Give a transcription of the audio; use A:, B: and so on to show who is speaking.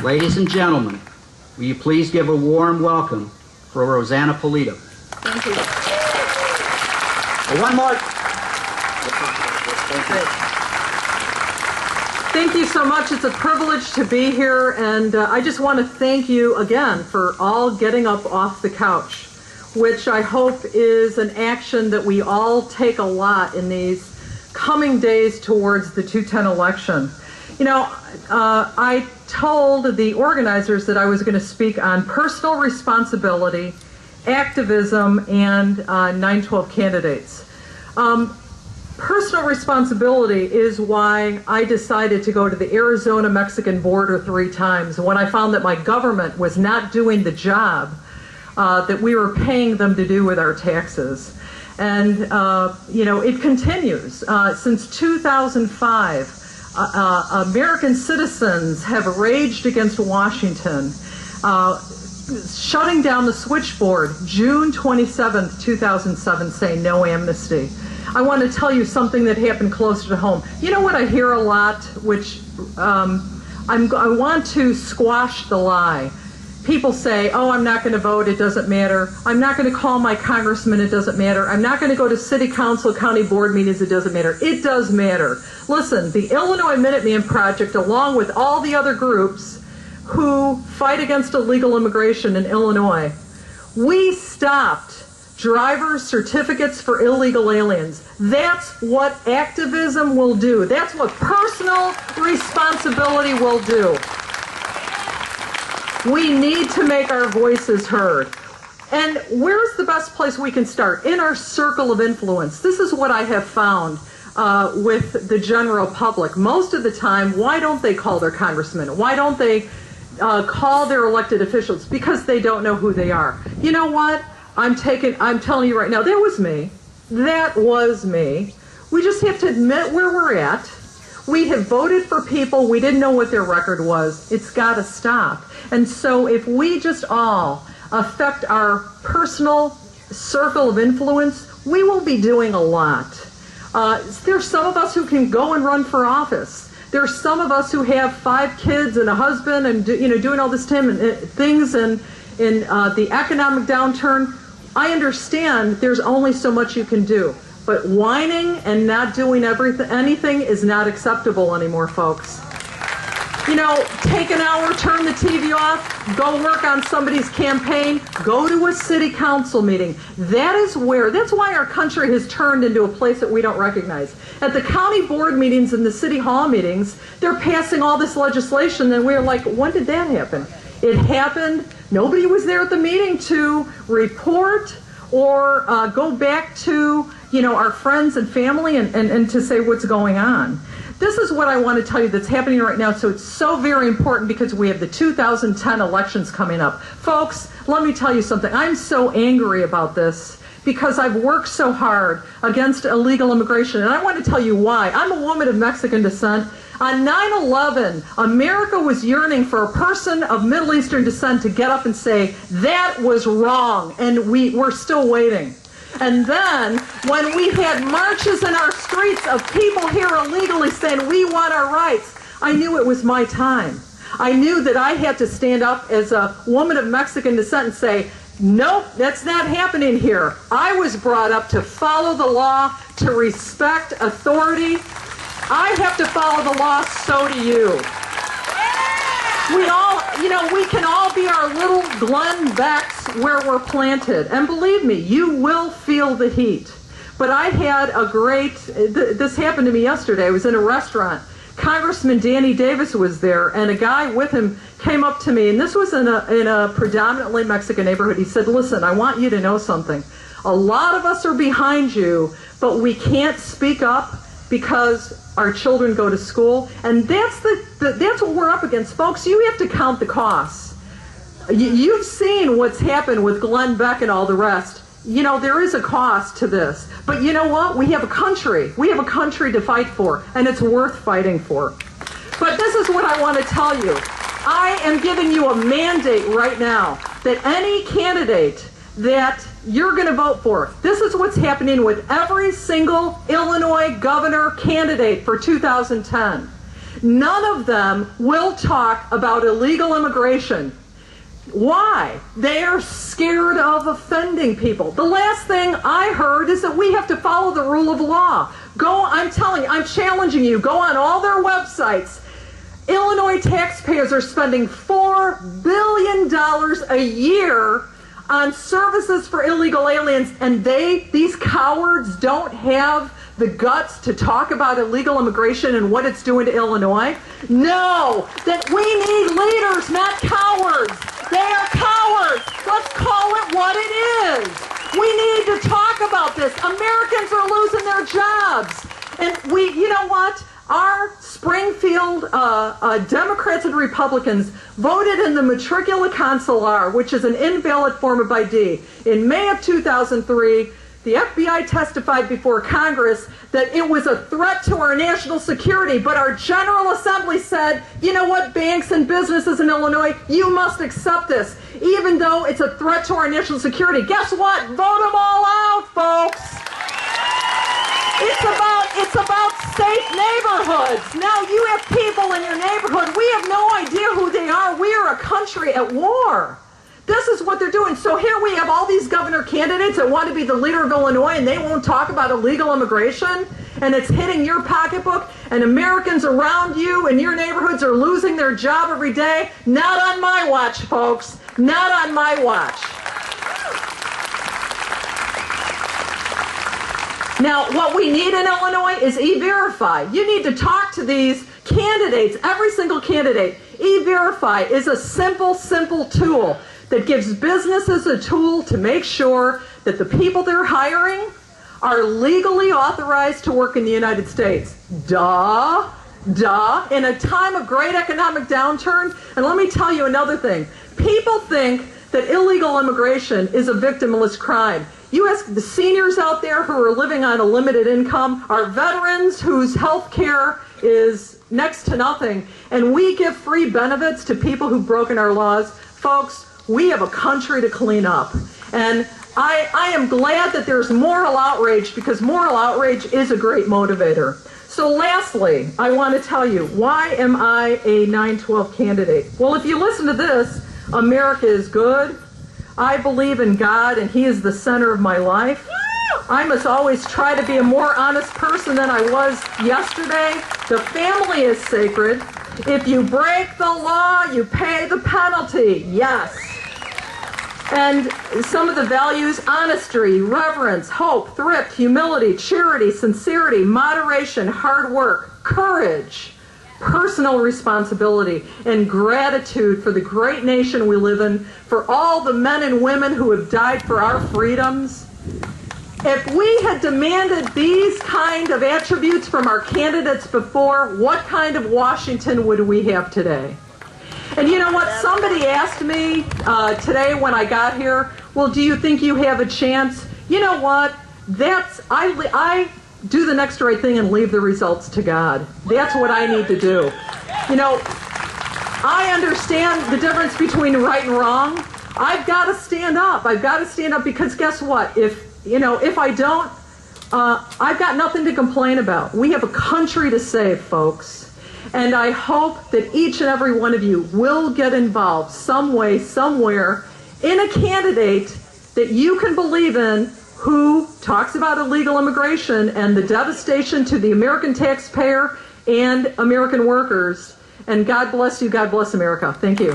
A: Ladies and gentlemen, will you please give a warm welcome for Rosanna Pulido.
B: Thank you.
A: One more.
B: Thank you so much. It's a privilege to be here, and I just want to thank you again for all getting up off the couch, which I hope is an action that we all take a lot in these coming days towards the 2010 election. You know, I told the organizers that I was going to speak on personal responsibility, activism, and 9/12 candidates. Personal responsibility is why I decided to go to the Arizona-Mexican border 3 times when I found that my government was not doing the job that we were paying them to do with our taxes. And, you know, it continues. Since 2005, American citizens have raged against Washington, shutting down the switchboard June 27th, 2007, saying no amnesty. I want to tell you something that happened closer to home. You know what I hear a lot, which I want to squash the lie. People say, oh, I'm not going to vote, it doesn't matter. I'm not going to call my congressman, it doesn't matter. I'm not going to go to city council, county board meetings, it doesn't matter. It does matter. Listen, the Illinois Minuteman Project, along with all the other groups who fight against illegal immigration in Illinois, we stopped driver's certificates for illegal aliens. That's what activism will do. That's what personal responsibility will do. We need to make our voices heard. And where's the best place we can start? In our circle of influence. This is what I have found with the general public. Most of the time, why don't they call their congressman? Why don't they call their elected officials? Because they don't know who they are. You know what? I'm telling you right now, that was me. That was me. We just have to admit where we're at. We have voted for people, we didn't know what their record was. It's got to stop. And so if we just all affect our personal circle of influence, we will be doing a lot. There's some of us who can go and run for office. There's some of us who have 5 kids and a husband and doing all this things and in the economic downturn. I understand there's only so much you can do. But whining and not doing anything is not acceptable anymore, folks. You know, take an hour, turn the TV off, go work on somebody's campaign, go to a city council meeting. That's why our country has turned into a place that we don't recognize. At the county board meetings and the city hall meetings, they're passing all this legislation, and we're like, when did that happen? It happened, nobody was there at the meeting to report or go back to our friends and family and to say what's going on. This is what I want to tell you that's happening right now, so it's so very important because we have the 2010 elections coming up. Folks, let me tell you something. I'm so angry about this because I've worked so hard against illegal immigration, and I want to tell you why. I'm a woman of Mexican descent. On 9/11, America was yearning for a person of Middle Eastern descent to get up and say, that was wrong, and we're still waiting. And then, when we had marches in our streets of people here illegally saying, we want our rights, I knew it was my time. I knew that I had to stand up as a woman of Mexican descent and say, nope, that's not happening here. I was brought up to follow the law, to respect authority. I have to follow the law, so do you. We can all be our little Glenn Becks where we're planted. And believe me, you will feel the heat. But I had this happened to me yesterday. I was in a restaurant. Congressman Danny Davis was there, and a guy with him came up to me, and this was in a predominantly Mexican neighborhood. He said, listen, I want you to know something. A lot of us are behind you, but we can't speak up because our children go to school, and that's what we're up against, folks. You have to count the costs. You've seen what's happened with Glenn Beck and all the rest. There is a cost to this, but you know what? We have a country. We have a country to fight for, and it's worth fighting for. But this is what I want to tell you. I am giving you a mandate right now that any candidate that you're going to vote for. This is what's happening with every single Illinois governor candidate for 2010. None of them will talk about illegal immigration. Why? They are scared of offending people. The last thing I heard is that we have to follow the rule of law. I'm telling you, I'm challenging you, go on all their websites. Illinois taxpayers are spending $4 billion a year on services for illegal aliens, and these cowards don't have the guts to talk about illegal immigration and what it's doing to Illinois? No, that we need leaders, not cowards. They are cowards. Let's call it what it is. We need to talk about this. Americans are losing their jobs. And you know what? Our Springfield Democrats and Republicans voted in the matricula consular, which is an invalid form of ID. In May of 2003, the FBI testified before Congress that it was a threat to our national security, but our General Assembly said, you know what, banks and businesses in Illinois, you must accept this, even though it's a threat to our national security. Guess what? Vote them all out, folks. It's about safe neighborhoods. Now you have people in your neighborhood, we have no idea who they are. We are a country at war. This is what they're doing. So here we have all these governor candidates that want to be the leader of Illinois, and they won't talk about illegal immigration, and it's hitting your pocketbook, and Americans around you in your neighborhoods are losing their job every day. Not on my watch, folks. Not on my watch. Now, what we need in Illinois is E-Verify. You need to talk to these candidates, every single candidate. E-Verify is a simple tool that gives businesses a tool to make sure that the people they're hiring are legally authorized to work in the United States. Duh. In a time of great economic downturn, and let me tell you another thing. People think that illegal immigration is a victimless crime. You ask the seniors out there who are living on a limited income, our veterans whose health care is next to nothing, and we give free benefits to people who've broken our laws. Folks, we have a country to clean up. And I am glad that there's moral outrage, because moral outrage is a great motivator. So lastly, I want to tell you, why am I a 9/12 candidate? Well, if you listen to this, America is good. I believe in God, and He is the center of my life. I must always try to be a more honest person than I was yesterday. The family is sacred. If you break the law, you pay the penalty. Yes. And some of the values: honesty, reverence, hope, thrift, humility, charity, sincerity, moderation, hard work, courage, personal responsibility, and gratitude for the great nation we live in, for all the men and women who have died for our freedoms. If we had demanded these kind of attributes from our candidates before, what kind of Washington would we have today? And you know what? Somebody asked me today when I got here, well, do you think you have a chance? You know what? I do the next right thing and leave the results to God. That's what I need to do. You know, I understand the difference between right and wrong. I've got to stand up. I've got to stand up, because guess what? If I don't, I've got nothing to complain about. We have a country to save, folks. And I hope that each and every one of you will get involved some way, somewhere, in a candidate that you can believe in, who talks about illegal immigration and the devastation to the American taxpayer and American workers. And God bless you. God bless America. Thank you.